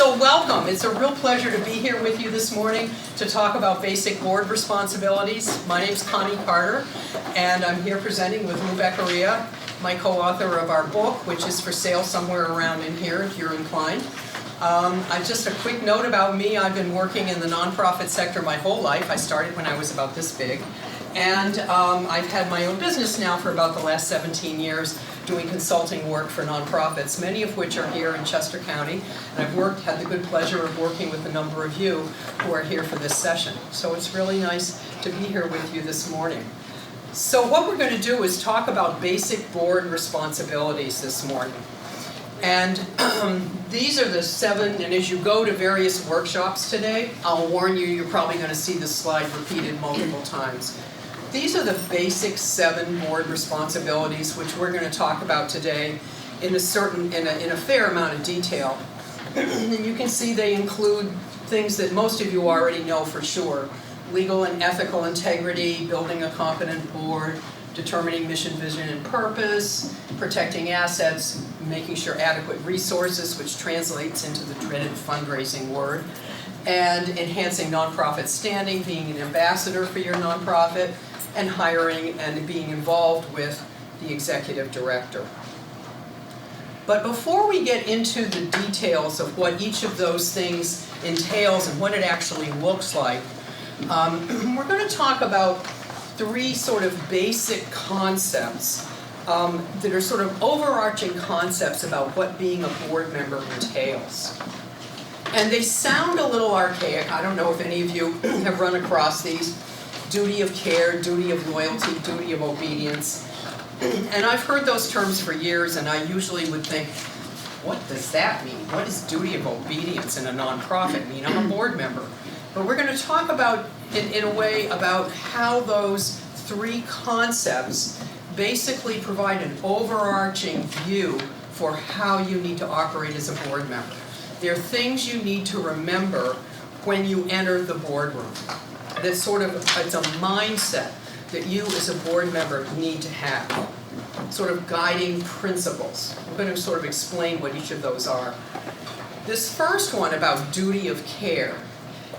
So welcome. It's a real pleasure to be here with you this morning to talk about basic board responsibilities. My name's Connie Carter, and I'm here presenting with Beccaria, my co-author of our book, which is for sale somewhere around in here if you're inclined. Just a quick note about me. I've been working in the nonprofit sector my whole life. I started when I was about this big. And I've had my own business now for about the last 17 years doing consulting work for nonprofits, many of which are here in Chester County. And I've had the good pleasure of working with a number of you who are here for this session. So it's really nice to be here with you this morning. So what we're going to do is talk about basic board responsibilities this morning. And these are the 7, and as you go to various workshops today, I'll warn you, you're probably going to see this slide repeated multiple times. These are the basic 7 board responsibilities which we're going to talk about today in a fair amount of detail. And you can see they include things that most of you already know for sure. Legal and ethical integrity, building a competent board, determining mission, vision, and purpose, protecting assets, making sure adequate resources, which translates into the dreaded fundraising word, and enhancing nonprofit standing, being an ambassador for your nonprofit, and hiring and being involved with the executive director. But before we get into the details of what each of those things entails and what it actually looks like, we're going to talk about 3 sort of basic concepts that are sort of overarching concepts about what being a board member entails. And they sound a little archaic. I don't know if any of you have run across these. Duty of care, duty of loyalty, duty of obedience. And I've heard those terms for years, and I usually would think, what does that mean? What does duty of obedience in a nonprofit mean? I'm a board member. But we're going to talk about, in a way, about how those 3 concepts basically provide an overarching view for how you need to operate as a board member. They're things you need to remember when you enter the boardroom. That's sort of, it's a mindset that you as a board member need to have. Sort of guiding principles. I'm going to sort of explain what each of those are. This first one about duty of care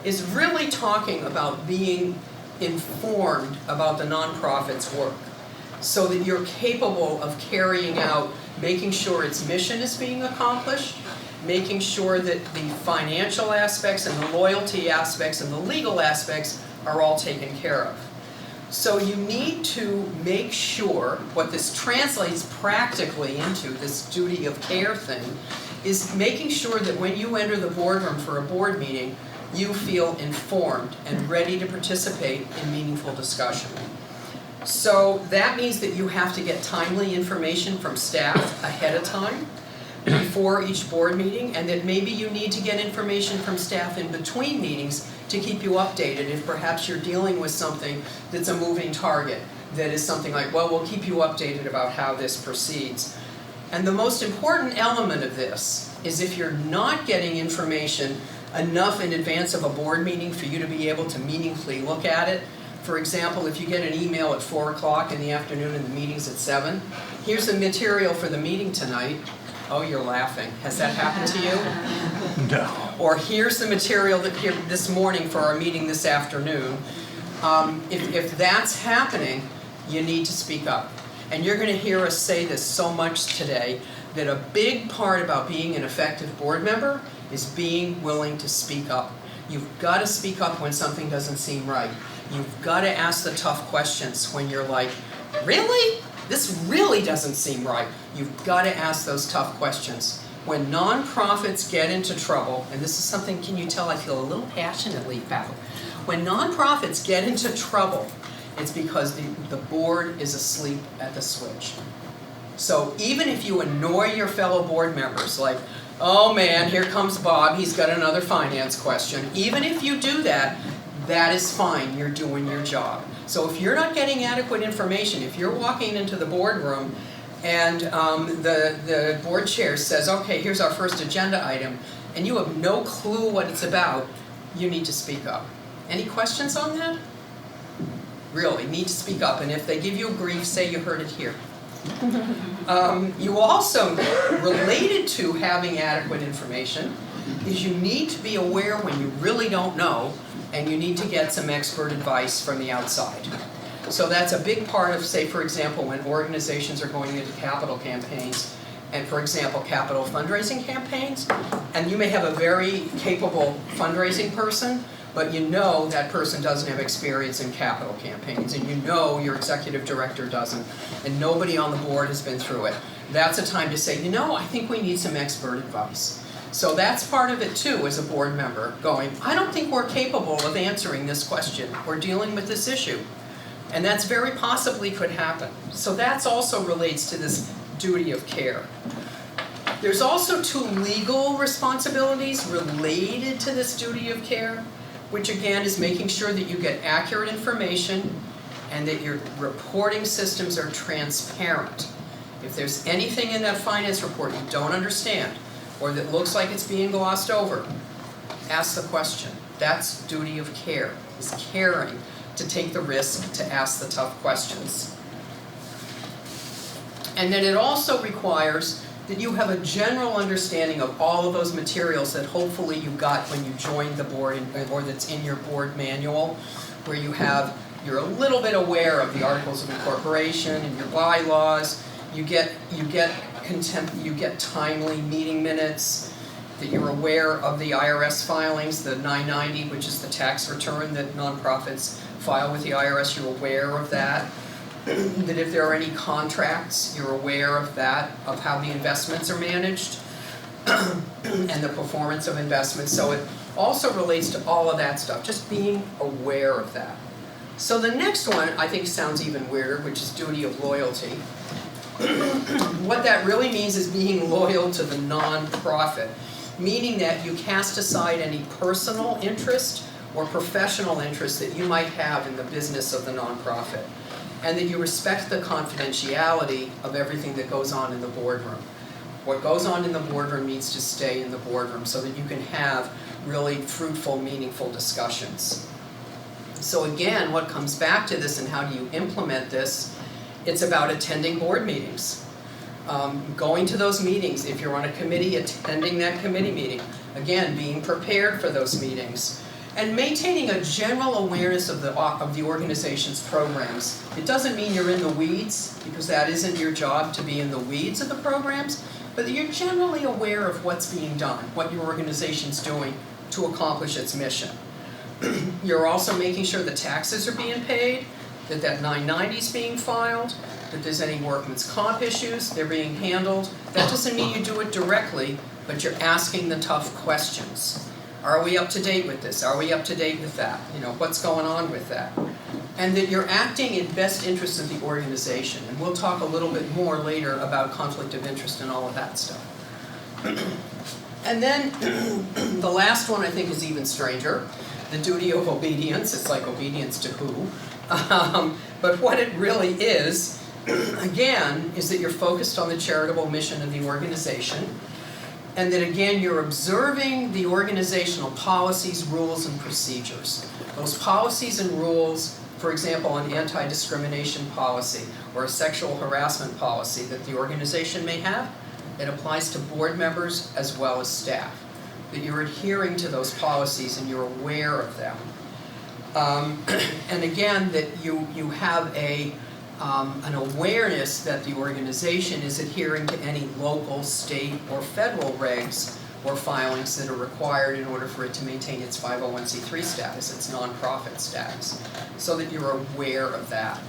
is really talking about being informed about the nonprofit's work so that you're capable of carrying out, making sure its mission is being accomplished, making sure that the financial aspects and the loyalty aspects and the legal aspects are all taken care of. So you need to make sure, what this translates practically into, this duty of care thing, is making sure that when you enter the boardroom for a board meeting, you feel informed and ready to participate in meaningful discussion. So that means that you have to get timely information from staff ahead of time, before each board meeting, and that maybe you need to get information from staff in between meetings to keep you updated if perhaps you're dealing with something that's a moving target, that is something like, well, we'll keep you updated about how this proceeds. And the most important element of this is if you're not getting information enough in advance of a board meeting for you to be able to meaningfully look at it. For example, if you get an email at 4 o'clock in the afternoon and the meeting's at 7, here's the material for the meeting tonight. Oh, you're laughing. Has that happened to you? No. Or here's the material that here this morning for our meeting this afternoon. If that's happening, you need to speak up. And you're going to hear us say this so much today, that a big part about being an effective board member is being willing to speak up. You've got to speak up when something doesn't seem right. You've got to ask the tough questions when you're like, really? This really doesn't seem right. You've got to ask those tough questions. When nonprofits get into trouble, and this is something, can you tell I feel a little passionately about? When nonprofits get into trouble, it's because the board is asleep at the switch. So even if you annoy your fellow board members, like, oh man, here comes Bob, he's got another finance question. Even if you do that, that is fine, you're doing your job. So if you're not getting adequate information, if you're walking into the boardroom and the board chair says, okay, here's our first agenda item, and you have no clue what it's about, you need to speak up. Any questions on that? Really, need to speak up, and if they give you grief, say you heard it here. You also, related to having adequate information, is you need to be aware when you really don't know, and you need to get some expert advice from the outside. So that's a big part of, say, for example, when organizations are going into capital campaigns, and for example, capital fundraising campaigns, and you may have a very capable fundraising person, but you know that person doesn't have experience in capital campaigns, and you know your executive director doesn't, and nobody on the board has been through it. That's a time to say, you know, I think we need some expert advice. So that's part of it too, as a board member, going, I don't think we're capable of answering this question or dealing with this issue. And that's very possibly could happen. So that's also relates to this duty of care. There's also two legal responsibilities related to this duty of care, which again is making sure that you get accurate information and that your reporting systems are transparent. If there's anything in that finance report you don't understand, or that looks like it's being glossed over, ask the question. That's duty of care, is caring to take the risk to ask the tough questions. And then it also requires that you have a general understanding of all of those materials that hopefully you got when you joined the board, or that's in your board manual, where you're a little bit aware of the articles of incorporation and your bylaws. You get timely meeting minutes, that you're aware of the IRS filings, the 990, which is the tax return that nonprofits file with the IRS, you're aware of that. That if there are any contracts, you're aware of that, of how the investments are managed, and the performance of investments. So it also relates to all of that stuff, just being aware of that. So the next one I think sounds even weirder, which is duty of loyalty. What that really means is being loyal to the nonprofit, meaning that you cast aside any personal interest or professional interest that you might have in the business of the nonprofit, and that you respect the confidentiality of everything that goes on in the boardroom. What goes on in the boardroom needs to stay in the boardroom so that you can have really fruitful, meaningful discussions. So again, what comes back to this and how do you implement this? It's about attending board meetings. Going to those meetings, if you're on a committee, attending that committee meeting. Again, being prepared for those meetings. And maintaining a general awareness of the organization's programs. It doesn't mean you're in the weeds, because that isn't your job to be in the weeds of the programs, but that you're generally aware of what's being done, what your organization's doing to accomplish its mission. You're also making sure the taxes are being paid, that 990 is being filed, that there's any workman's comp issues, they're being handled. That doesn't mean you do it directly, but you're asking the tough questions. Are we up to date with this? Are we up to date with that? You know, what's going on with that? And that you're acting in best interest of the organization. And we'll talk a little bit more later about conflict of interest and all of that stuff. And then the last one I think is even stranger, the duty of obedience. It's like obedience to who? But what it really is, again, is that you're focused on the charitable mission of the organization, and that again, you're observing the organizational policies, rules, and procedures. Those policies and rules, for example, an anti-discrimination policy or a sexual harassment policy that the organization may have, it applies to board members as well as staff. That you're adhering to those policies and you're aware of them. And again, that you have an awareness that the organization is adhering to any local, state, or federal regs or filings that are required in order for it to maintain its 501c3 status, its nonprofit status, so that you're aware of that.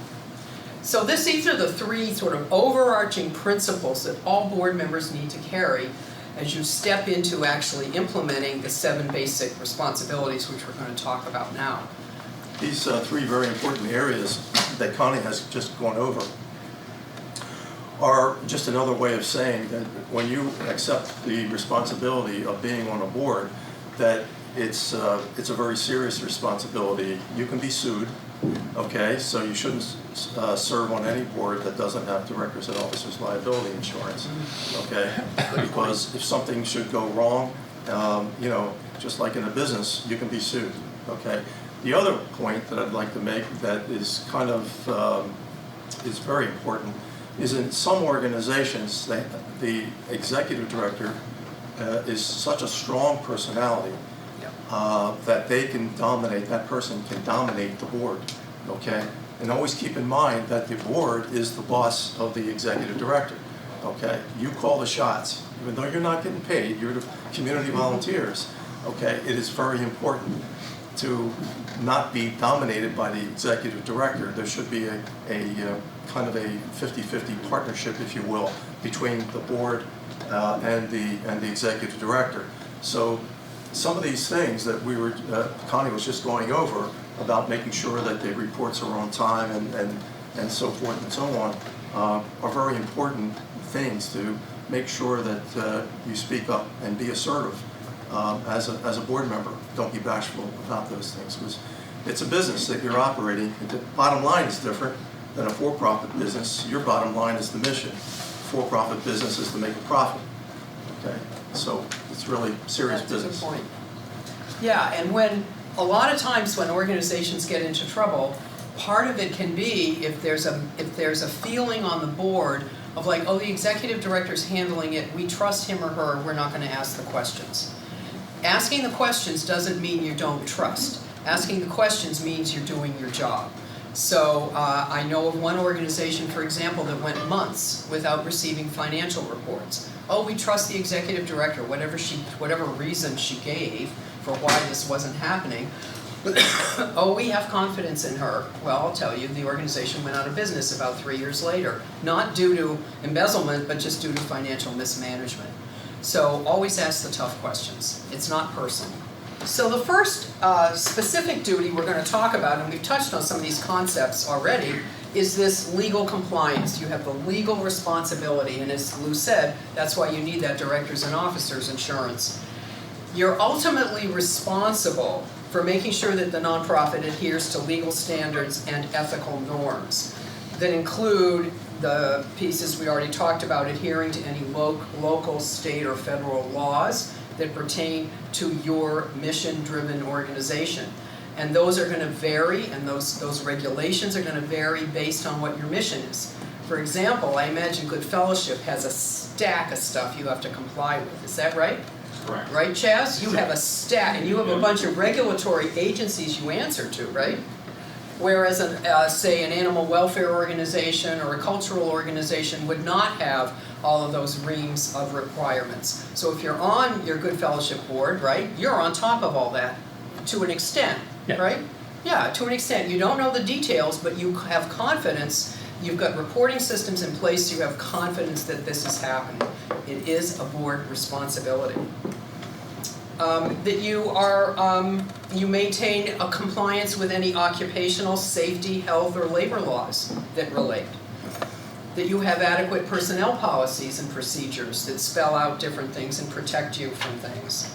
So these are the three sort of overarching principles that all board members need to carry as you step into actually implementing the 7 basic responsibilities, which we're going to talk about now. These three very important areas that Connie has just gone over are just another way of saying that when you accept the responsibility of being on a board, that it's a very serious responsibility. You can be sued, okay? So you shouldn't serve on any board that doesn't have directors and officers liability insurance, okay? Because if something should go wrong, you know, just like in a business, you can be sued, okay? The other point that I'd like to make that is kind of is very important is in some organizations, the executive director is such a strong personality Yeah. that that person can dominate the board, okay? And always keep in mind that the board is the boss of the executive director, okay? You call the shots. Even though you're not getting paid, you're the community volunteers, okay? It is very important to not be dominated by the executive director. There should be a kind of a 50-50 partnership, if you will, between the board and the executive director. So some of these things that Connie was just going over about making sure that the reports are on time and so forth and so on are very important things to make sure that you speak up and be assertive as a board member. Don't be bashful about those things, because it's a business that you're operating. The bottom line is different than a for-profit business. Your bottom line is the mission. For-profit business is to make a profit. Okay, so it's really serious business. That's a good point. Yeah, and a lot of times when organizations get into trouble, part of it can be if there's a feeling on the board of like, oh, the executive director's handling it, we trust him or her, we're not going to ask the questions. Asking the questions doesn't mean you don't trust. Asking the questions means you're doing your job. So I know of one organization, for example, that went months without receiving financial reports. Oh, we trust the executive director, whatever reason she gave for why this wasn't happening. Oh, we have confidence in her. Well, I'll tell you, the organization went out of business about 3 years later, not due to embezzlement, but just due to financial mismanagement. So always ask the tough questions. It's not personal. So the first specific duty we're going to talk about, and we've touched on some of these concepts already, is this legal compliance. You have the legal responsibility, and as Lou said, that's why you need that directors and officers insurance. You're ultimately responsible for making sure that the nonprofit adheres to legal standards and ethical norms that include the pieces we already talked about, adhering to any local, state, or federal laws that pertain to your mission-driven organization. And those are going to vary, and those regulations are going to vary based on what your mission is. For example, I imagine Good Fellowship has a stack of stuff you have to comply with. Is that right? Correct. Right, Chaz? You have a stack, and you have a bunch of regulatory agencies you answer to, right? Whereas, say, an animal welfare organization or a cultural organization would not have all of those reams of requirements. So if you're on your Good Fellowship board, right, you're on top of all that to an extent, right? Yeah, to an extent. You don't know the details, but you have confidence. You've got reporting systems in place, you have confidence that this is happening. It is a board responsibility. That you maintain a compliance with any occupational safety, health, or labor laws that relate. That you have adequate personnel policies and procedures that spell out different things and protect you from things.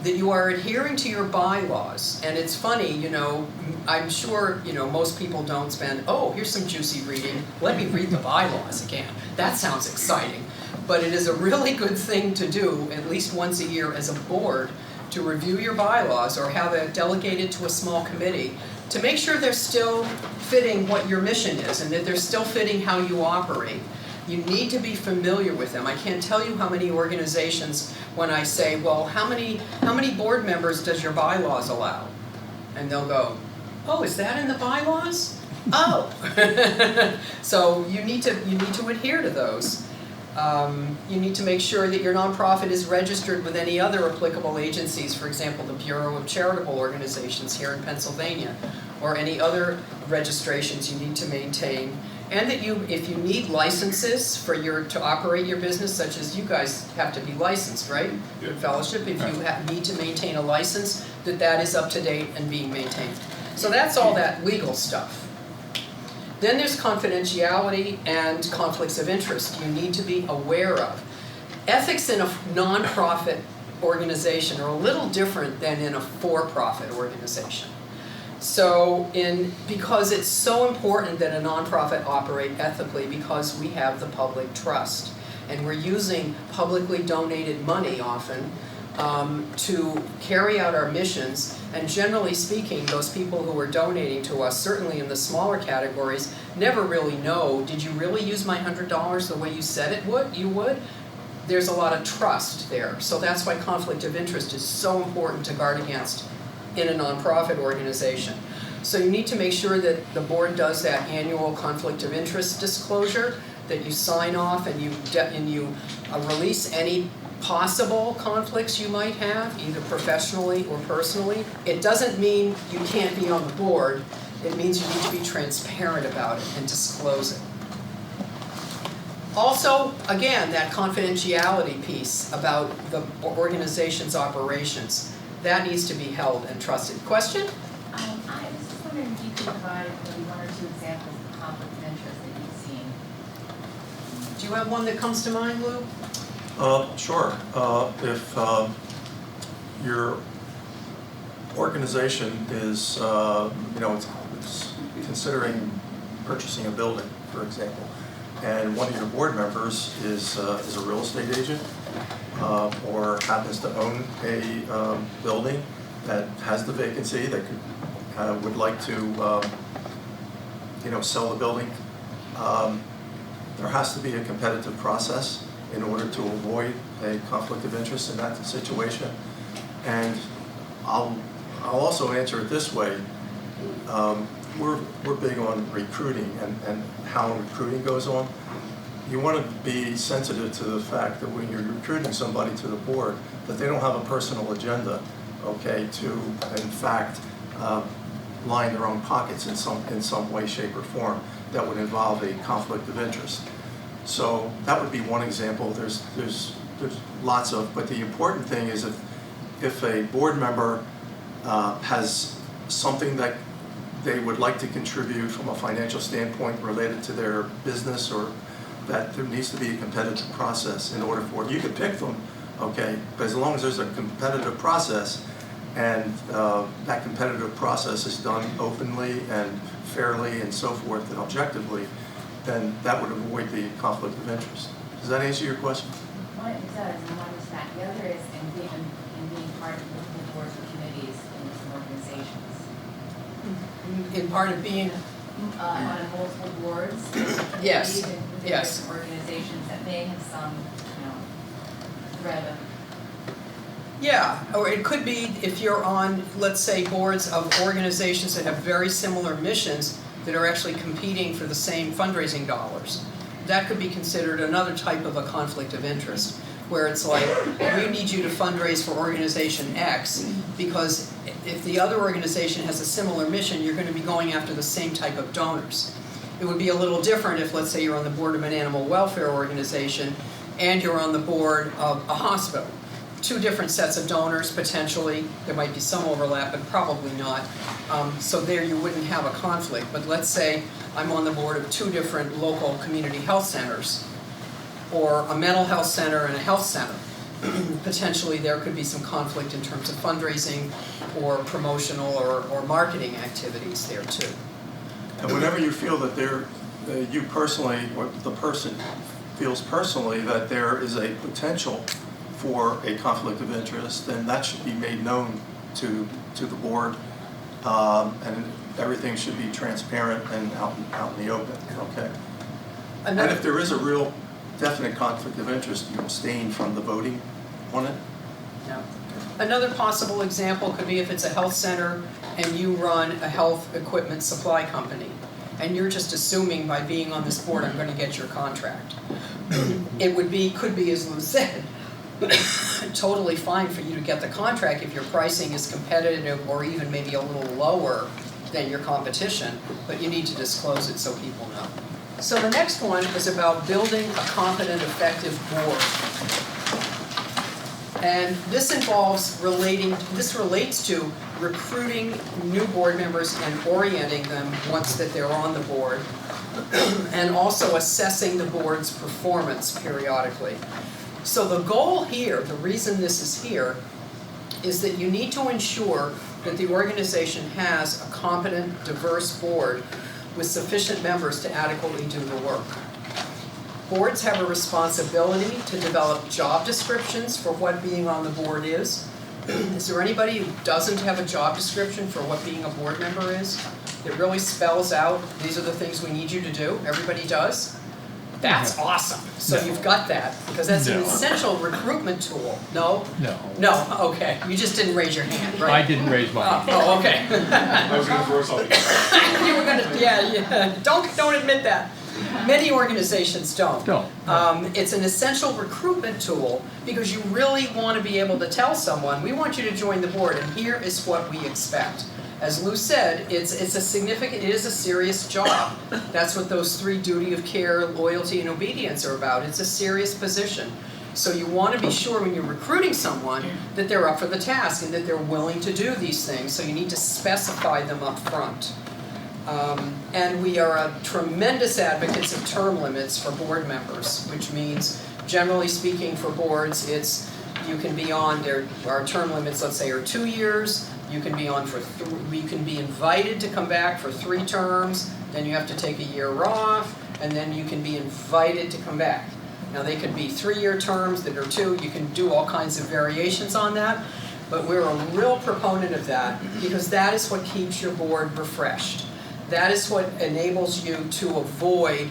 That you are adhering to your bylaws. And it's funny, you know, I'm sure, you know, most people don't spend, oh, here's some juicy reading, let me read the bylaws again. That sounds exciting. But it is a really good thing to do at least once a year as a board to review your bylaws or have it delegated to a small committee to make sure they're still fitting what your mission is and that they're still fitting how you operate. You need to be familiar with them. I can't tell you how many organizations, when I say, well, how many board members does your bylaws allow? And they'll go, oh, is that in the bylaws? Oh. So you need to adhere to those. You need to make sure that your nonprofit is registered with any other applicable agencies, for example, the Bureau of Charitable Organizations here in Pennsylvania, or any other registrations you need to maintain. And that if you need licenses to operate your business, such as you guys have to be licensed, right? Good Fellowship, if you need to maintain a license, that is up to date and being maintained. So that's all that legal stuff. Then there's confidentiality and conflicts of interest you need to be aware of. Ethics in a nonprofit organization are a little different than in a for-profit organization. So because it's so important that a nonprofit operate ethically because we have the public trust. And we're using publicly donated money often to carry out our missions. And generally speaking, those people who are donating to us, certainly in the smaller categories, never really know, did you really use my $100 the way you said you would? there's a lot of trust there. So that's why conflict of interest is so important to guard against in a nonprofit organization. So you need to make sure that the board does that annual conflict of interest disclosure, that you sign off and you release any possible conflicts you might have, either professionally or personally. It doesn't mean you can't be on the board. It means you need to be transparent about it and disclose it. Also, again, that confidentiality piece about the organization's operations, that needs to be held and trusted. Question? I was just wondering if you could provide maybe one or two examples of conflict of interest that you've seen. Do you have one that comes to mind, Lou? Sure. If your organization is, it's considering purchasing a building, for example, and one of your board members is a real estate agent or happens to own a building that has the vacancy that would like to, sell the building, there has to be a competitive process in order to avoid a conflict of interest in that situation. And I'll also answer it this way. We're big on recruiting and how recruiting goes on. You want to be sensitive to the fact that when you're recruiting somebody to the board, that they don't have a personal agenda, okay, to in fact line their own pockets in some way, shape, or form that would involve a conflict of interest. So that would be one example. There's lots of, but the important thing is if a board member has something that they would like to contribute from a financial standpoint related to their business, or that there needs to be a competitive process in order for it. You could pick them, okay, but as long as there's a competitive process and that competitive process is done openly and fairly and so forth and objectively, then that would avoid the conflict of interest. Does that answer your question? One, it does, and one respect. The other is in being part of the boards or committees in different organizations. In part of being, On multiple boards, Yes, within yes. different organizations that may have some, thread of. yeah, or it could be if you're on, let's say, boards of organizations that have very similar missions that are actually competing for the same fundraising dollars. That could be considered another type of a conflict of interest, where it's like, we need you to fundraise for organization X, because if the other organization has a similar mission, you're going to be going after the same type of donors. It would be a little different if, let's say, you're on the board of an animal welfare organization and you're on the board of a hospital. Two different sets of donors, potentially. There might be some overlap, but probably not. So there you wouldn't have a conflict. But let's say I'm on the board of two different local community health centers, or a mental health center and a health center. Potentially there could be some conflict in terms of fundraising or promotional or marketing activities there too. And whenever you feel that you personally, or the person feels personally that there is a potential for a conflict of interest, then that should be made known to the board, and everything should be transparent and out in the open, okay? And if there is a real definite conflict of interest, you abstain from the voting on it? Yeah. Another possible example could be if it's a health center and you run a health equipment supply company, and you're just assuming by being on this board I'm going to get your contract. Could be, as Lou said, totally fine for you to get the contract if your pricing is competitive or even maybe a little lower than your competition, but you need to disclose it so people know. So the next one is about building a competent, effective board. And this relates to recruiting new board members and orienting them once that they're on the board, and also assessing the board's performance periodically. So the goal here, the reason this is here, is that you need to ensure that the organization has a competent, diverse board with sufficient members to adequately do the work. Boards have a responsibility to develop job descriptions for what being on the board is. Is there anybody who doesn't have a job description for what being a board member is? It really spells out, these are the things we need you to do. Everybody does. That's awesome. So No. you've got that, because that's an No. essential recruitment tool. No? No. No, okay. You just didn't raise your hand, I right? didn't raise my hand. Oh, okay. I was gonna throw something. You were gonna, yeah. Don't admit that. Many organizations don't. Don't. It's an essential recruitment tool because you really want to be able to tell someone, we want you to join the board and here is what we expect. As Lou said, it is a serious job. That's what those 3 duty of care, loyalty, and obedience are about. It's a serious position. So you want to be sure when you're recruiting someone that they're up for the task and that they're willing to do these things. So you need to specify them up front. And we are tremendous advocates of term limits for board members, which means, generally speaking, for boards, you can be on, our term limits, let's say, are 2 years. You can be on you can be invited to come back for 3 terms, then you have to take a year off, and then you can be invited to come back. Now, they could be 3-year terms that are 2, you can do all kinds of variations on that, but we're a real proponent of that because that is what keeps your board refreshed. That is what enables you to avoid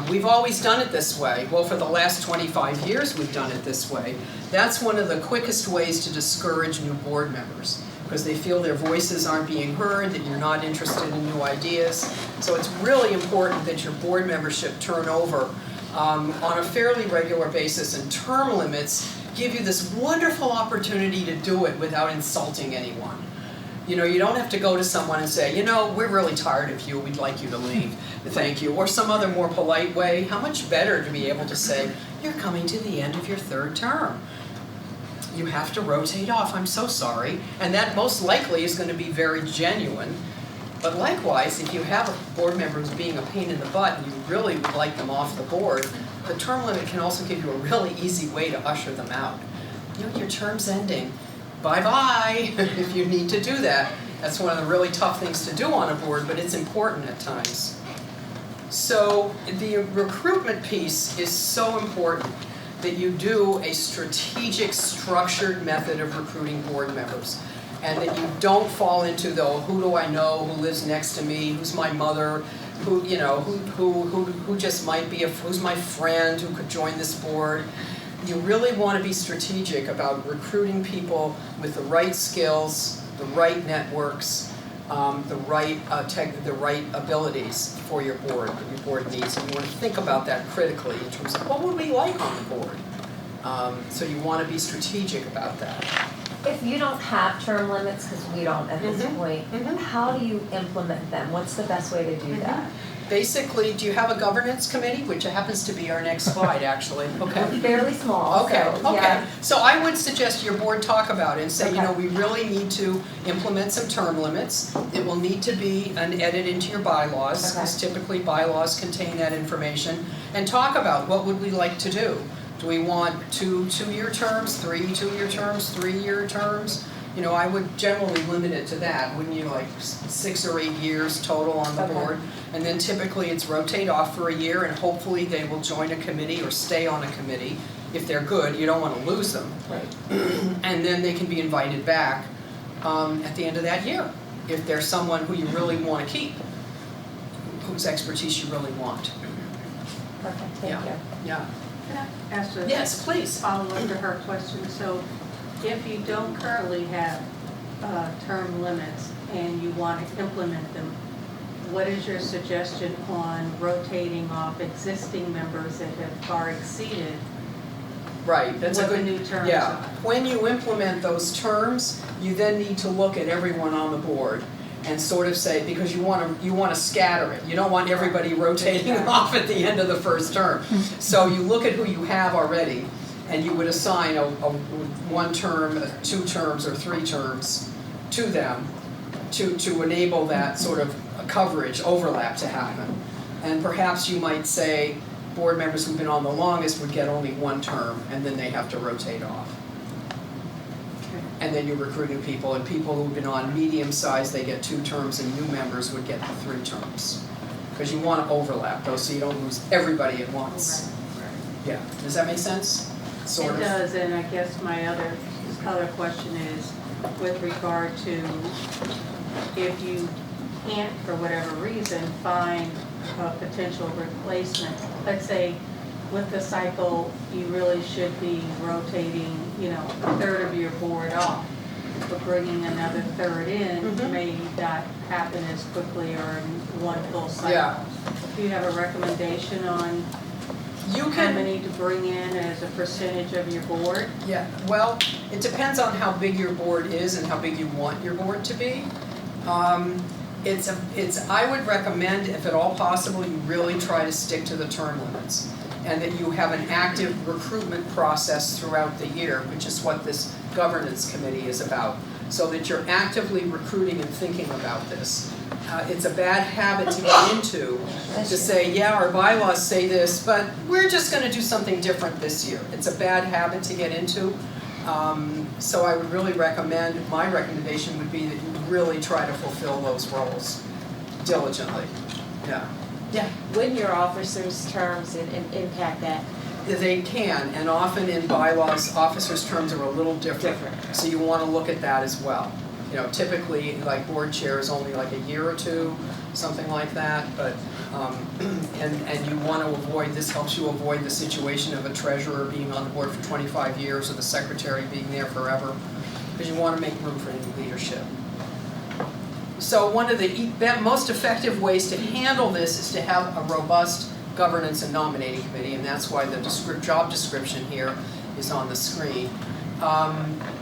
we've always done it this way. Well, for the last 25 years, we've done it this way. That's one of the quickest ways to discourage new board members because they feel their voices aren't being heard, that you're not interested in new ideas. So it's really important that your board membership turn over on a fairly regular basis, and term limits give you this wonderful opportunity to do it without insulting anyone. You know, you don't have to go to someone and say, you know, we're really tired of you, we'd like you to leave, thank you. Or some other more polite way. How much better to be able to say, you're coming to the end of your 3rd term. You have to rotate off, I'm so sorry. And that most likely is going to be very genuine. But likewise, if you have a board member who's being a pain in the butt and you really would like them off the board, the term limit can also give you a really easy way to usher them out. You know, your term's ending. Bye-bye, if you need to do that. That's one of the really tough things to do on a board, but it's important at times. So the recruitment piece is so important that you do a strategic, structured method of recruiting board members. And that you don't fall into the, who do I know, who lives next to me, who's my mother, who, you know, who just might be, who's my friend who could join this board. You really want to be strategic about recruiting people with the right skills, the right networks, the right abilities for your board, that your board needs. And you want to think about that critically in terms of what would we like on the board. So you want to be strategic about that. If you don't have term limits, because we don't at this point, how do you implement them? What's the best way to do that? Basically, do you have a governance committee, which happens to be our next slide, actually? Okay. Fairly small, Okay, so, okay. yeah. So I would suggest your board talk about it and say, you Okay. know, we really need to implement some term limits. It will need to be an edit into your bylaws, because typically bylaws contain that information. And talk about what would we like to do. Do we want 2-year terms, 3 2-year terms, 3-year terms? You know, I would generally limit it to that, wouldn't you, like 6 or 8 years total on the board? And then typically it's rotate off for a year and hopefully they will join a committee or stay on a committee. If they're good, you don't want to lose them. Right. And then they can be invited back at the end of that year. If there's someone who you really want to keep, whose expertise you really want. Perfect, thank you. Yeah. Can I ask a Yes, please. follow-up to her question? So if you don't currently have term limits and you want to implement them, what is your suggestion on rotating off existing members that have far exceeded Right, that's a what the good, new terms yeah. are? When you implement those terms, you then need to look at everyone on the board and sort of say, because you want to scatter it. You don't want everybody rotating off at the end of the first term. So you look at who you have already, and you would assign a 1 term, 2 terms, or 3 terms to them to enable that sort of coverage, overlap to happen. And perhaps you might say board members who've been on the longest would get only 1 term, and then they have to rotate off. And then you recruit new people, and people who've been on medium size, they get 2 terms, and new members would get the 3 terms. Because you want to overlap those so you don't lose everybody at once. Yeah, does that make sense? Sort of. It does, and I guess my other question is with regard to if you can't, for whatever reason, find a potential replacement, let's say with the cycle, you really should be rotating, you know, a third of your board off, but bringing another third in may not happen as quickly or in one full cycle. Yeah. Do you have a recommendation on how many to bring in as a percentage of your board? Yeah, well, it depends on how big your board is and how big you want your board to be. I would recommend, if at all possible, you really try to stick to the term limits, and that you have an active recruitment process throughout the year, which is what this governance committee is about, so that you're actively recruiting and thinking about this. It's a bad habit to get into, to say, yeah, our bylaws say this, but we're just going to do something different this year. It's a bad habit to get into. So I would really recommend, my recommendation would be that you really try to fulfill those roles diligently. Yeah. Yeah. Wouldn't your officers' terms impact that? They can, and often in bylaws, officers' terms are a little different. So you want to look at that as well. You know, typically, like board chair is only like a year or two, something like that, but, and you want to avoid, this helps you avoid the situation of a treasurer being on the board for 25 years or the secretary being there forever, because you want to make room for any leadership. So one of the most effective ways to handle this is to have a robust governance and nominating committee, and that's why the job description here is on the screen.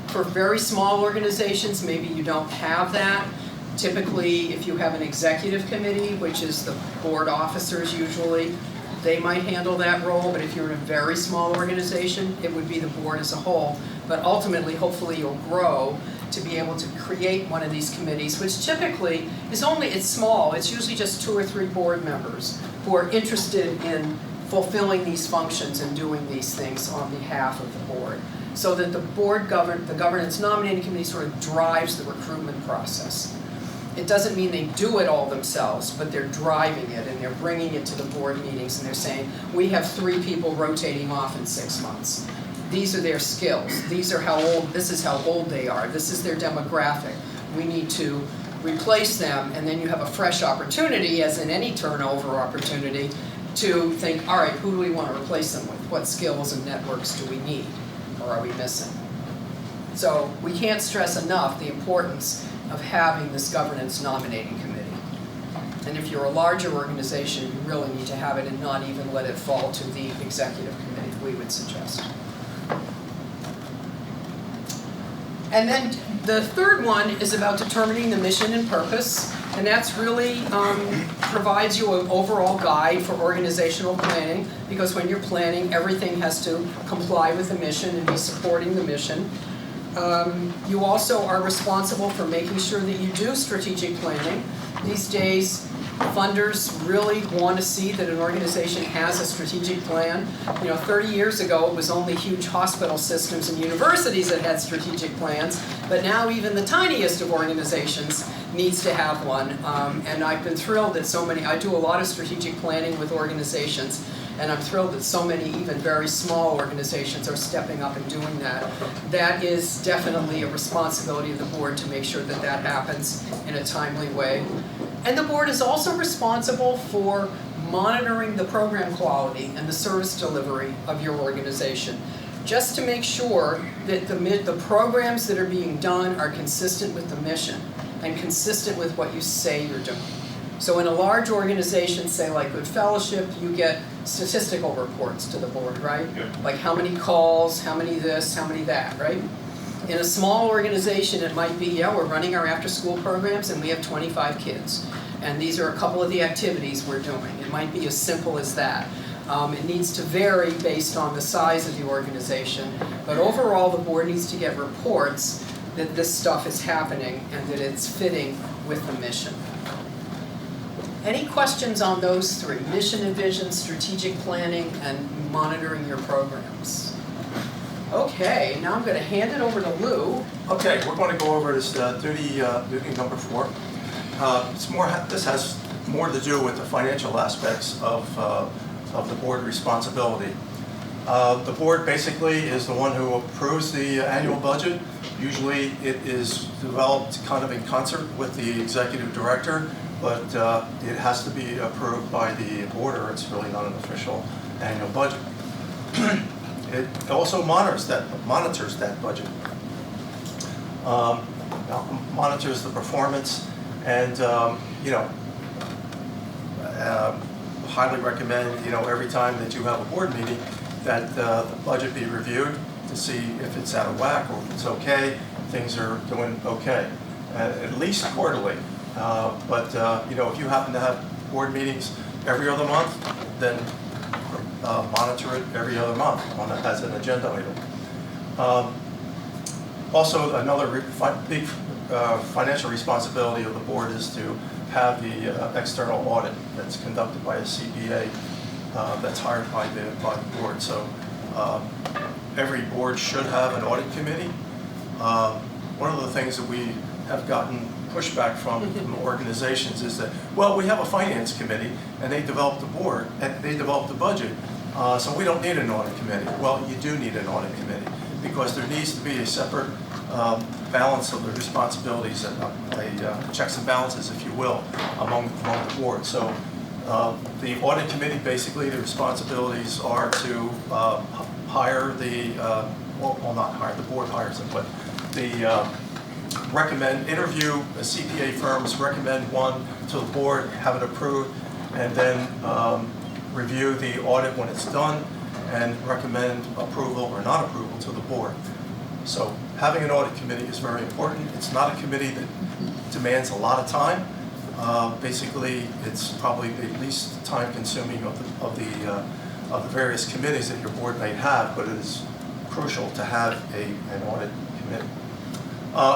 For very small organizations, maybe you don't have that. Typically, if you have an executive committee, which is the board officers usually, they might handle that role, but if you're in a very small organization, it would be the board as a whole. But ultimately, hopefully you'll grow to be able to create one of these committees, which typically is it's small, it's usually just 2 or 3 board members who are interested in fulfilling these functions and doing these things on behalf of the board. So that the the governance nominating committee sort of drives the recruitment process. It doesn't mean they do it all themselves, but they're driving it and they're bringing it to the board meetings and they're saying, we have 3 people rotating off in 6 months. These are their skills. These are this is how old they are. This is their demographic. We need to replace them, and then you have a fresh opportunity, as in any turnover opportunity, to think, all right, who do we want to replace them with? What skills and networks do we need, or are we missing? So we can't stress enough the importance of having this governance nominating committee. And if you're a larger organization, you really need to have it and not even let it fall to the executive committee, we would suggest. And then the third one is about determining the mission and purpose, and that's really provides you an overall guide for organizational planning, because when you're planning, everything has to comply with the mission and be supporting the mission. You also are responsible for making sure that you do strategic planning. These days, funders really want to see that an organization has a strategic plan. You know, 30 years ago, it was only huge hospital systems and universities that had strategic plans, but now even the tiniest of organizations needs to have one. And I've been thrilled that so many, I do a lot of strategic planning with organizations, and I'm thrilled that so many even very small organizations are stepping up and doing that. That is definitely a responsibility of the board to make sure that that happens in a timely way. And the board is also responsible for monitoring the program quality and the service delivery of your organization, just to make sure that the programs that are being done are consistent with the mission and consistent with what you say you're doing. So in a large organization, say like Good Fellowship, you get statistical reports to the board, right? Yeah. Like how many calls, how many this, how many that, right? In a small organization, it might be, yeah, we're running our after-school programs and we have 25 kids. And these are a couple of the activities we're doing. It might be as simple as that. It needs to vary based on the size of the organization. But overall, the board needs to get reports that this stuff is happening and that it's fitting with the mission. Any questions on those 3? Mission and vision, strategic planning, and monitoring your programs. Okay, now I'm going to hand it over to Lou. Okay, we're going to go over this duty number 4. This has more to do with the financial aspects of the board responsibility. The board basically is the one who approves the annual budget. Usually it is developed kind of in concert with the executive director, but it has to be approved by the board, or it's really not an official annual budget. It also monitors that budget, monitors the performance, and highly recommend, every time that you have a board meeting, that the budget be reviewed to see if it's out of whack or if it's okay, things are doing okay, at least quarterly. But if you happen to have board meetings every other month, then monitor it every other month as an agenda item. Also, another big financial responsibility of the board is to have the external audit that's conducted by a CPA that's hired by the board. So every board should have an audit committee. One of the things that we have gotten pushback from organizations is that, well, we have a finance committee and they develop the board and they develop the budget, so we don't need an audit committee. Well, you do need an audit committee because there needs to be a separate balance of the responsibilities and checks and balances, if you will, among the board. So the audit committee, basically, the responsibilities are to hire the, well, not hire, the board hires them, but the interview CPA firms, recommend one to the board, have it approved, and then review the audit when it's done and recommend approval or not approval to the board. So having an audit committee is very important. It's not a committee that demands a lot of time. Basically, it's probably the least time-consuming of the various committees that your board may have, but it is crucial to have an audit committee.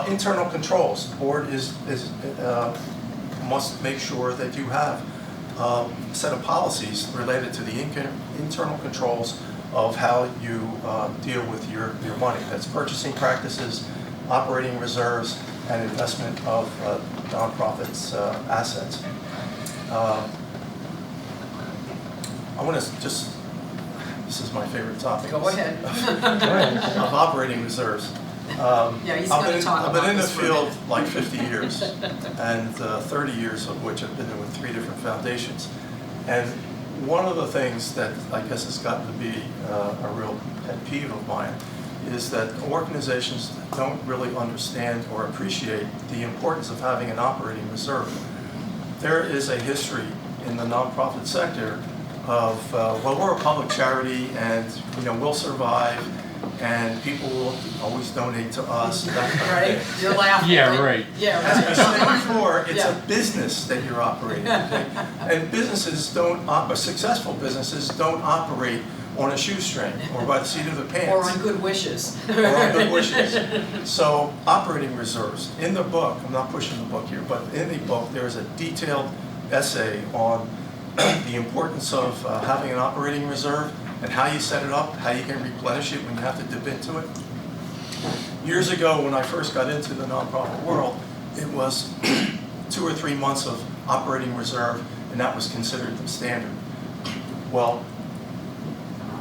Internal controls. The board must make sure that you have a set of policies related to the internal controls of how you deal with your money. That's purchasing practices, operating reserves, and investment of nonprofits' assets. I want to just, this is my favorite topic. Go ahead. Of operating reserves. Yeah, he's going to talk about I've been in the this for a field minute. like 50 years, and 30 years of which I've been with 3 different foundations. And one of the things that I guess has gotten to be a real pet peeve of mine is that organizations don't really understand or appreciate the importance of having an operating reserve. There is a history in the nonprofit sector of, well, we're a public charity and we'll survive and people will always donate to us. Right? You're laughing. Yeah, right. Yeah, As I right. said before, it's Yeah. a business that you're operating, okay? And businesses successful businesses don't operate on a shoestring or by the seat of the pants. Or on good wishes. Or on good wishes. So operating reserves. In the book, I'm not pushing the book here, but in the book there is a detailed essay on the importance of having an operating reserve and how you set it up, how you can replenish it when you have to dip into it. Years ago, when I first got into the nonprofit world, it was 2 or 3 months of operating reserve, and that was considered the standard. Well,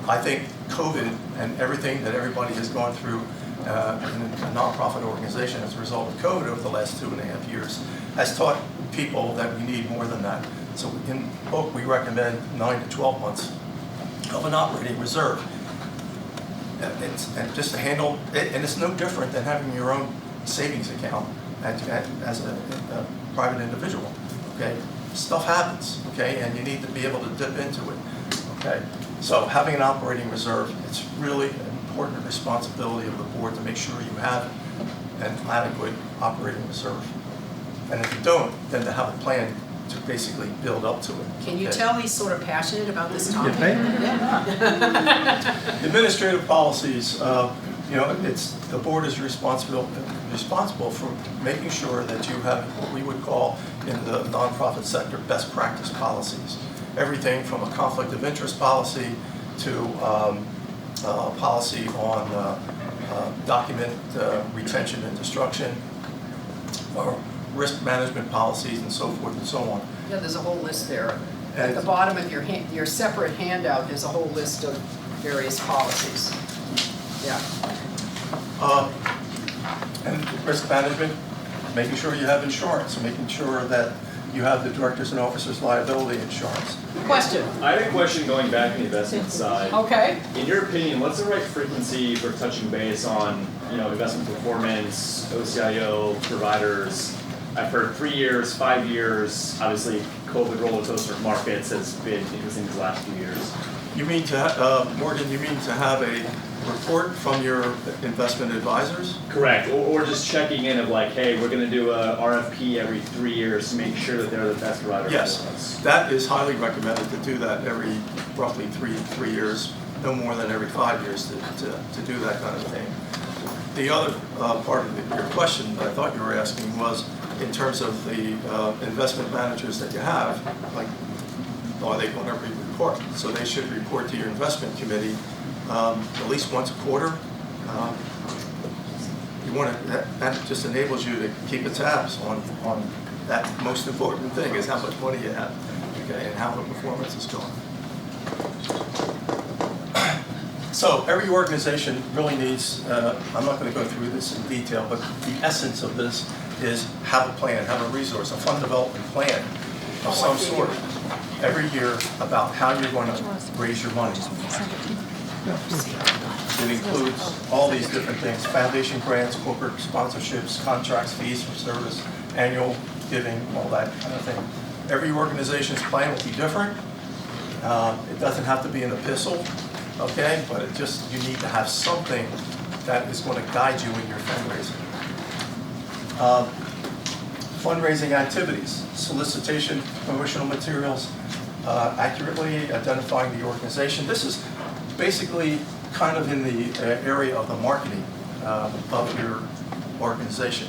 I think COVID and everything that everybody has gone through in a nonprofit organization as a result of COVID over the last 2.5 years has taught people that we need more than that. So in the book, we recommend 9 to 12 months of an operating reserve. And just to handle it, and it's no different than having your own savings account as a private individual. Okay, stuff happens. Okay, and you need to be able to dip into it. Okay, so having an operating reserve, it's really an important responsibility of the board to make sure you have an adequate operating reserve. And if you don't, then to have a plan to basically build up to it. Can you Okay. tell he's sort of passionate about this topic? Administrative policies, it's the board is responsible for making sure that you have what we would call in the nonprofit sector best practice policies. Everything from a conflict of interest policy to a policy on document retention and destruction, or risk management policies and so forth and so on. Yeah, there's a whole list there. At the bottom of your separate handout, there's a whole list of various policies. Yeah. And risk management, making sure you have insurance, making sure that you have the directors and officers liability insurance. Question, I have a question going back to the investment side. okay? In your opinion, what's the right frequency for touching base on, investment performance, OCIO, providers? I've heard 3 years, 5 years, obviously COVID roller coaster of markets has been interesting these last few years. You mean Morgan, you mean to have a report from your investment advisors? Correct, or just checking in of like, hey, we're gonna do a RFP every 3 years to make sure that they're the best provider for Yes, us. that is highly recommended to do that every roughly three years, no more than every 5 years to do that kind of thing. The other part of your question that I thought you were asking was in terms of the investment managers that you have, like, are they going to report? So they should report to your investment committee at least once a quarter. You want to, that just enables you to keep a tabs on that most important thing is how much money you have, okay, and how the performance is going. So every organization really needs, I'm not going to go through this in detail, but the essence of this is have a plan, have a resource, a fund development plan of some sort every year about how you're going to raise your money. It includes all these different things: foundation grants, corporate sponsorships, contracts, fees for service, annual giving, all that kind of thing. Every organization's plan will be different. It doesn't have to be an epistle, okay? But it just, you need to have something that is going to guide you in your fundraising. Fundraising activities, solicitation, promotional materials, accurately identifying the organization. This is basically kind of in the area of the marketing of your organization.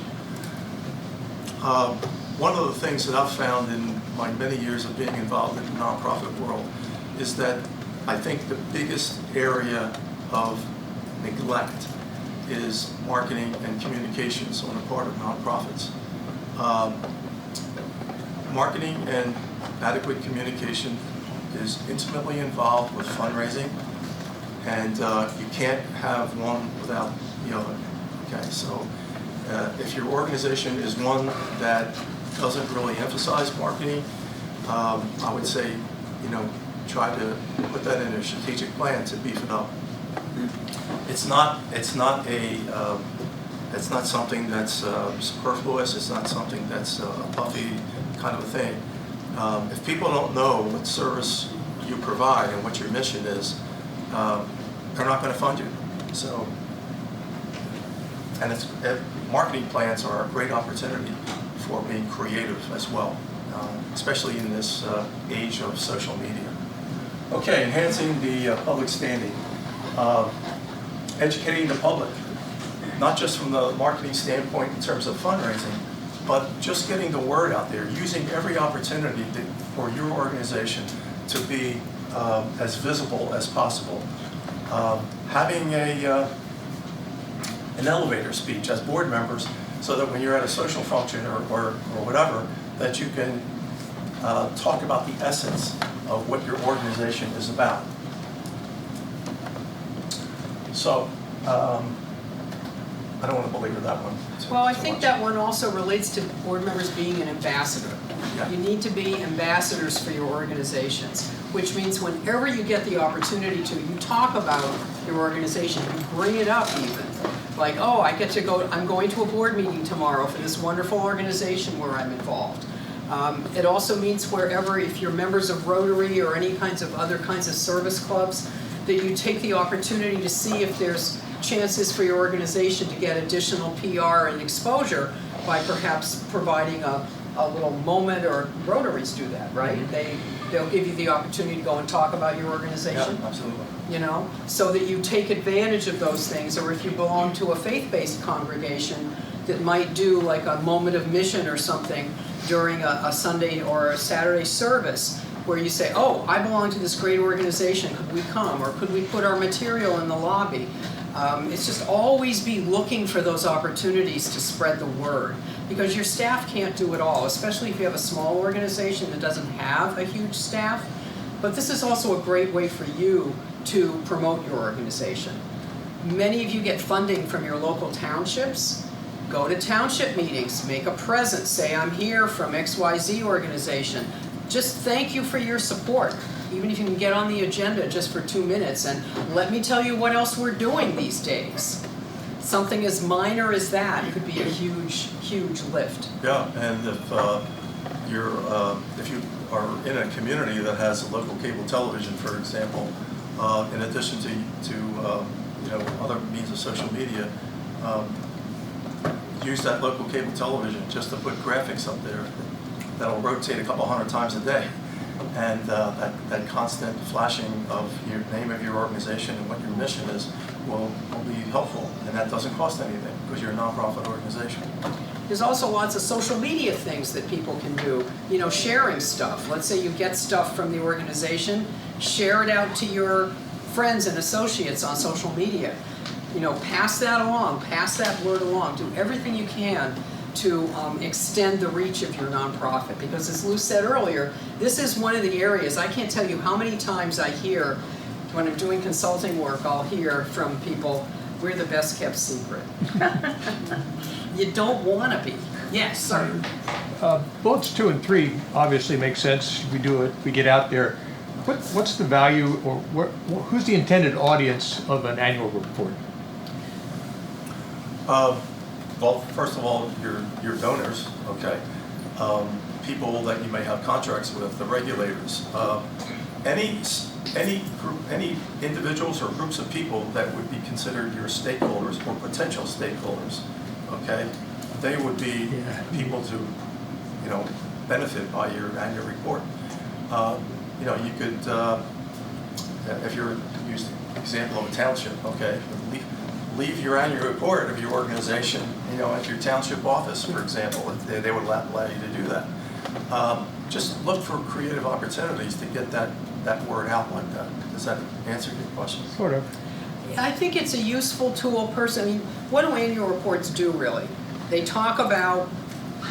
One of the things that I've found in my many years of being involved in the nonprofit world is that I think the biggest area of neglect is marketing and communications on the part of nonprofits. Marketing and adequate communication is intimately involved with fundraising, and you can't have one without the other. Okay, so if your organization is one that doesn't really emphasize marketing, I would say, try to put that in a strategic plan to beef it up. It's not something that's superfluous. It's not something that's a puffy kind of a thing. If people don't know what service you provide and what your mission is, they're not going to fund you. So, and marketing plans are a great opportunity for being creative as well, especially in this age of social media. Okay, enhancing the public standing. Educating the public, not just from the marketing standpoint in terms of fundraising, but just getting the word out there, using every opportunity for your organization to be as visible as possible. Having an elevator speech as board members so that when you're at a social function or whatever, that you can talk about the essence of what your organization is about. So, I don't want to belabor that one. Well, I too think much. that one also relates to board members being an ambassador. Yeah. You need to be ambassadors for your organizations, which means whenever you get the opportunity to, you talk about your organization, you bring it up even. Like, oh, I'm going to a board meeting tomorrow for this wonderful organization where I'm involved. It also means wherever, if you're members of Rotary or any kinds of other kinds of service clubs, that you take the opportunity to see if there's chances for your organization to get additional PR and exposure by perhaps providing a little moment, or Rotaries do that, right? Mm-hmm. They'll give you the opportunity to go and talk about your organization. Yeah, absolutely. So that you take advantage of those things. Or if you belong to a faith-based congregation that might do like a moment of mission or something during a Sunday or a Saturday service, where you say, oh, I belong to this great organization, could we come? Or could we put our material in the lobby? It's just always be looking for those opportunities to spread the word, because your staff can't do it all, especially if you have a small organization that doesn't have a huge staff. But this is also a great way for you to promote your organization. Many of you get funding from your local townships, Go to township meetings, make a presence, say I'm here from XYZ organization. Just thank you for your support, even if you can get on the agenda just for 2 minutes, and let me tell you what else we're doing these days. Something as minor as that could be a huge, huge lift. Yeah, and if you are in a community that has a local cable television, for example, in addition to other means of social media, use that local cable television just to put graphics up there that'll rotate a couple hundred times a day, and that constant flashing of your name of your organization and what your mission is will be helpful, and that doesn't cost anything because you're a nonprofit organization. There's also lots of social media things that people can do, sharing stuff. Let's say you get stuff from the organization, share it out to your friends and associates on social media. Pass that along, pass that word along, do everything you can to extend the reach of your nonprofit. Because as Lou said earlier, this is one of the areas, I can't tell you how many times I hear, when I'm doing consulting work, I'll hear from people, we're the best kept secret. You don't want to be. Yes, sir. Bullets 2 and 3 obviously make sense. We do it, we get out there. What's the value, or who's the intended audience of an annual report? Well, first of all, your donors, okay? People that you may have contracts with, the regulators, any group, any individuals or groups of people that would be considered your stakeholders or potential stakeholders, okay? They would be people to, benefit by your annual report. You could, if you're use the example of a township, okay, leave your annual report of your organization, at your township office, for example. They would allow you to do that. Just look for creative opportunities to get that word out like that. Does that answer your question? Sort of. I think it's a useful tool what do annual reports do really? They talk about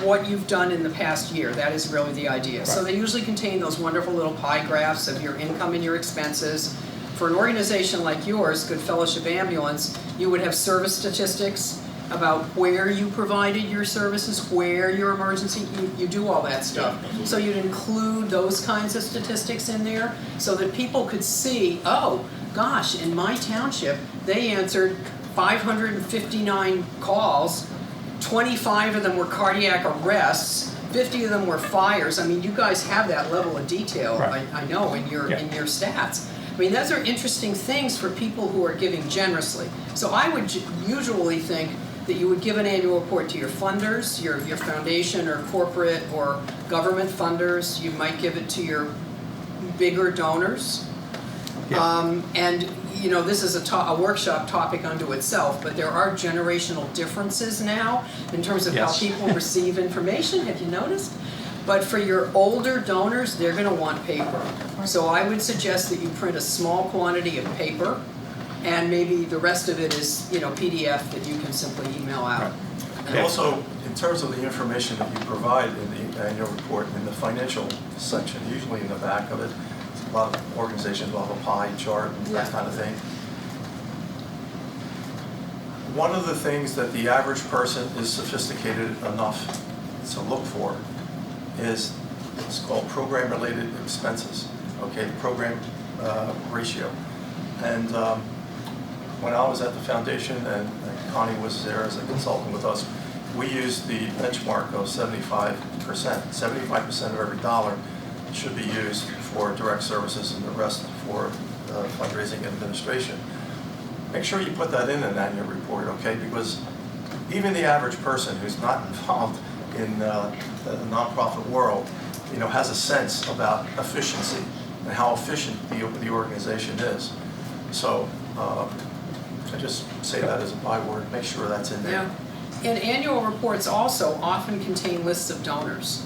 what you've done in the past year. That is really the idea. Right. So they usually contain those wonderful little pie graphs of your income and your expenses. For an organization like yours, Good Fellowship Ambulance, you would have service statistics about where you provided your services, where your emergency, you do all that stuff. So you'd include those kinds of statistics in there so that people could see, oh, gosh, in my township, they answered 559 calls, 25 of them were cardiac arrests, 50 of them were fires. I mean, you guys have that level of detail, right. I know, in your stats. I mean, those are interesting things for people who are giving generously. So I would usually think that you would give an annual report to your funders, your foundation or corporate or government funders. You might give it to your bigger donors. Yeah. And this is a workshop topic unto itself, but there are generational differences now in terms of how people receive information. Have you noticed? But for your older donors, they're going to want paper. So I would suggest that you print a small quantity of paper, and maybe the rest of it is, PDF that you can simply email out. And also, in terms of the information that you provide in the annual report, in the financial section, usually in the back of it, a lot of organizations will have a pie chart and that kind of thing. One of the things that the average person is sophisticated enough to look for is, it's called program-related expenses, okay, the program ratio. And when I was at the foundation and Connie was there as a consultant with us, we used the benchmark of 75%. 75% of every dollar should be used for direct services and the rest for fundraising and administration. Make sure you put that in an annual report, okay? Because even the average person who's not involved in the nonprofit world, has a sense about efficiency and how efficient the organization is. So I just say that as a byword. Make sure that's in there. Yeah. And annual reports also often contain lists of donors'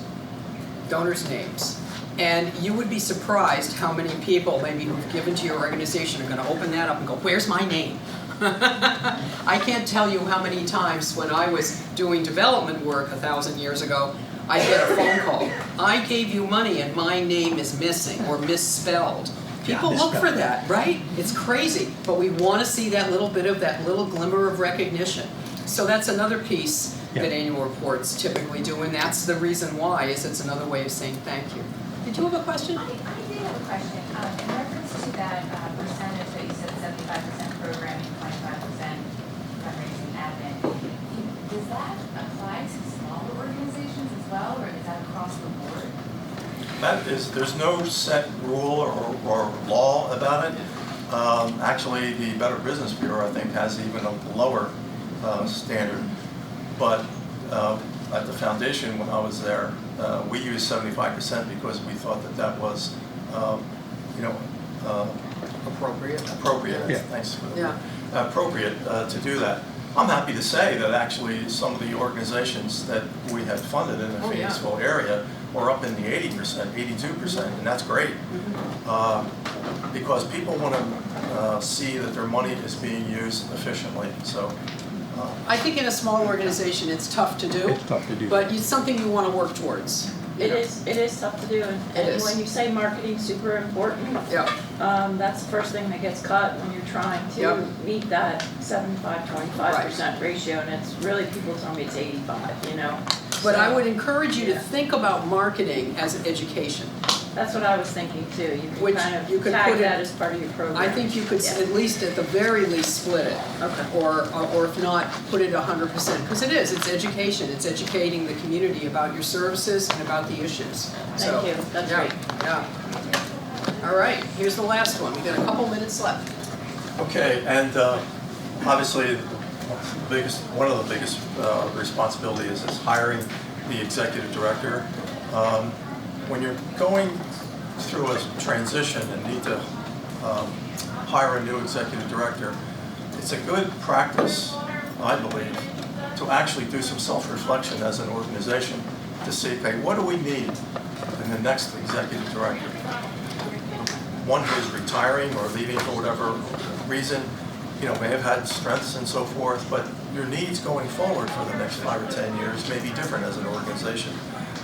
names. And you would be surprised how many people maybe who've given to your organization are going to open that up and go, where's my name? I can't tell you how many times when I was doing development work 1,000 years ago, I get a phone call. I gave you money and my name is missing or misspelled. People look for that, right? It's crazy, but we want to see that little bit of that little glimmer of recognition. So that's another piece that annual reports typically do, and that's the reason why, is it's another way of saying thank you. Did you have a question? I did have a question. In reference to that percentage that you said, 75% programming, 25% fundraising admin, does that apply to smaller organizations as well, or is that across the board? There's no set rule or law about it. Actually, the Better Business Bureau, I think, has even a lower standard. But at the foundation, when I was there, we used 75% because we thought that was, Appropriate. appropriate. Yeah. Thanks for the Yeah. appropriate to do that. I'm happy to say that actually some of the organizations that we had funded in the Oh, yeah. Phoenixville area were up in the 80%, 82%, and that's great. Because people want to see that their money is being used efficiently. So I think in a small organization, it's tough to do. It's tough to do. But it's something you want to work towards. It is tough to do, It and is. when you say marketing's super important, Yeah, that's the first thing that gets cut when you're trying Yep. to meet that 75-25% ratio, and it's really, people tell me it's 85, you know? but I So, would encourage you to think about marketing as education. that's what I was thinking too, you Which can kind you of could tag put it- that as part of your program. I think you could Yeah. at least, at the very least, split it. Okay. Or if not, put it 100%, because it's education, it's educating the community about your services and about the issues. So, Thank you, that's yeah, great. Yeah. All right, here's the last one, we got a couple minutes left. okay, and obviously, one of the biggest responsibilities is hiring the executive director. When you're going through a transition and need to hire a new executive director, it's a good practice, I believe, to actually do some self-reflection as an organization to see, okay, what do we need in the next executive director? One who's retiring or leaving for whatever reason, may have had strengths and so forth, but your needs going forward for the next 5 or 10 years may be different as an organization.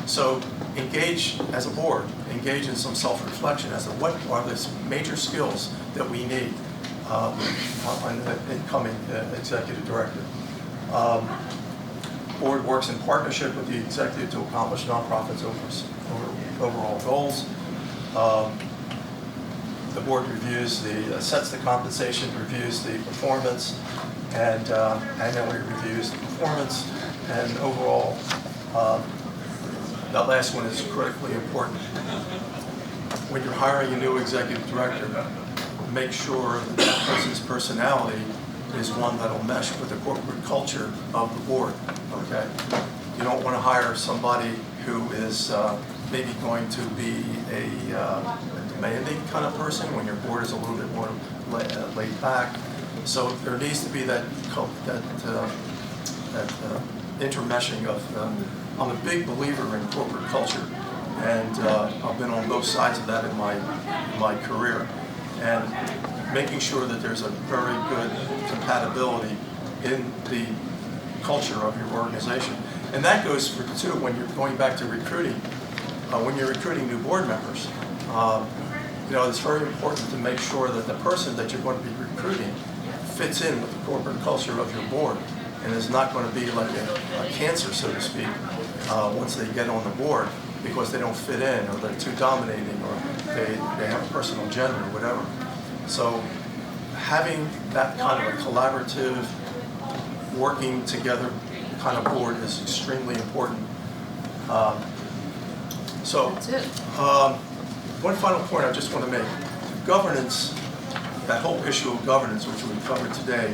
So engage as a board, engage in some self-reflection as to what are the major skills that we need on the incoming executive director. Board works in partnership with the executive to accomplish nonprofits' overall goals. The board sets the compensation, reviews the performance, and annually reviews the performance. And overall, that last one is critically important. When you're hiring a new executive director, make sure that that person's personality is one that'll mesh with the corporate culture of the board, okay? You don't want to hire somebody who is maybe going to be a demanding kind of person when your board is a little bit more laid back. So there needs to be that intermeshing of, I'm a big believer in corporate culture, and I've been on both sides of that in my career. And making sure that there's a very good compatibility in the culture of your organization. And that goes for, too, when you're going back to recruiting. When you're recruiting new board members, it's very important to make sure that the person that you're going to be recruiting fits in with the corporate culture of your board and is not going to be like a cancer, so to speak, once they get on the board because they don't fit in or they're too dominating or they have a personal agenda or whatever. So having that kind of a collaborative, working together kind of board is extremely important. That's it. One final point I just want to make. Governance, that whole issue of governance, which we covered today,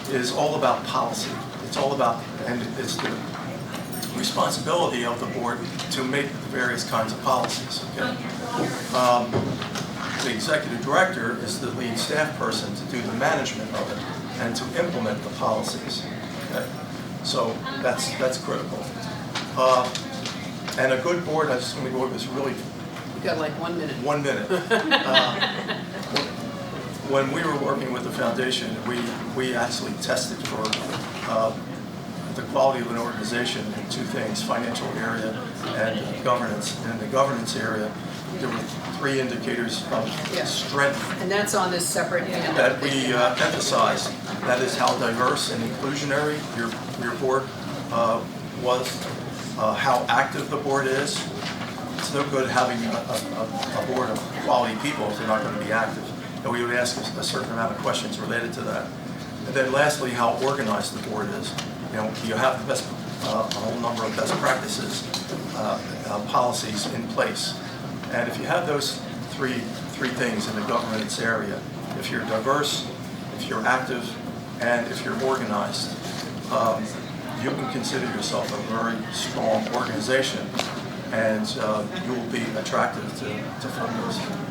is all about policy. It's all about, and it's the responsibility of the board to make the various kinds of policies, okay? The executive director is the lead staff person to do the management of it and to implement the policies, okay? So that's critical. And a good board, I just want to go over this really. You got like 1 minute. 1 minute. When we were working with the foundation, we actually tested for the quality of an organization in two things: financial area and governance. And in the governance area, there were 3 indicators of strength And that's on this separate handout. that we emphasize. That is how diverse and inclusionary your board was how active the board is. It's no good having a board of quality people if they're not going to be active. And we would ask a certain amount of questions related to that. And then lastly, how organized the board is. You know, you have the best, a whole number of best practices, policies in place. And if you have those three things in the governance area, if you're diverse, if you're active, and if you're organized, you can consider yourself a very strong organization, and you will be attractive to funders.